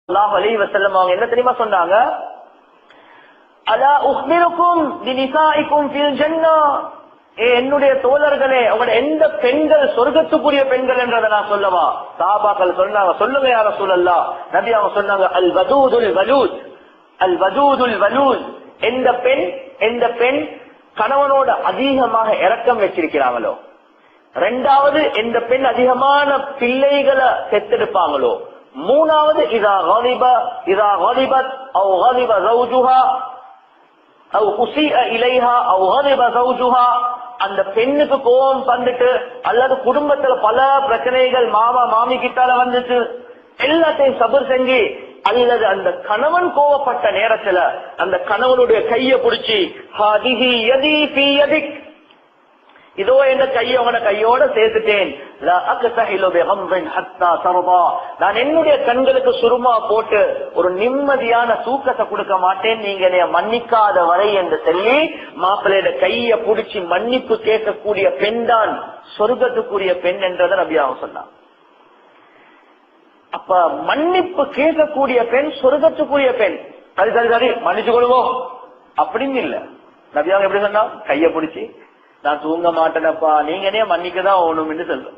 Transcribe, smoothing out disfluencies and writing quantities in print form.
ஸல்லல்லாஹு அலைஹி வஸல்லம் அவங்க என்ன தெரியுமா சொன்னாங்க? அலா உக்பிருக்கும் பினிசாஇக்கும் ஃபில் ஜன்னah, என்னுடைய தோழர்களே, உங்களுடைய எந்த பெண்கள் சொர்க்கத்துக்குரிய பெண்கள் என்றதை நான் சொல்லவா? சஹாபாக்கள் சொன்னாங்க, சொல்லுங்க யா ரசூலல்லாஹ். நபி அவங்க சொன்னாங்க, அல் வதூதுல் வலூத், அல் வதூதுல் வலூத். எந்த பெண் கணவனோட அதிகமாக இரக்கம் வச்சிருக்கிறாங்களோ, இரண்டாவது எந்த பெண் அதிகமான பிள்ளைகளை பெற்றெடுப்பாங்களோ, மூணாவது இதா கலிபத் அவ் கலிப ஜௌஜுஹா அவ் உஸிஅ இலைஹா அவ் கலிப ஜௌஜுஹா, அந்த பெண்ணுக்கு கோபம் வந்துட்டு அல்லது குடும்பத்துல பல பிரச்சனைகள் மாமா மாமி கிட்டால வந்துட்டு எல்லாத்தையும் சபர் செஞ்சு, அல்லது அந்த கணவன் கோவப்பட்ட நேரத்துல அந்த கணவனுடைய கையை பிடிச்சி ஹாதிஹி யதி ஃபீ யதிக், இதோ என்ற கையை உங்களோட கையோட சேர்த்துட்டேன், லா அக்தஹிலு பிஹம்ரின் ஹத்தா தர்தா, நான் என்னுடைய கண்களுக்கு சுருமா போட்டு ஒரு நிம்மதியான தூக்கத்தை கொடுக்க மாட்டேன் நீங்க என்னைய மன்னிக்காத வரை என்று சொல்லி மாப்பிள்ளையோட கையை பிடிச்சி மன்னிப்பு கேட்கக்கூடிய பெண் தான் சொர்க்கத்துக்குரிய பெண் என்றதை நபி அவங்க சொன்னாங்க. அப்ப மன்னிப்பு கேட்கக்கூடிய பெண் சொர்க்கத்துக்குரிய பெண். சரி சரி சரி மன்னிச்சு கொள்வோம் அப்படின்னு இல்ல. நபி அவங்க எப்படி சொன்னா, கைய பிடிச்சி நான் தூங்க மாட்டேனப்பா, நீங்க என்ன மன்னிக்கதான் ஓணும் என்று சொல்றோம்.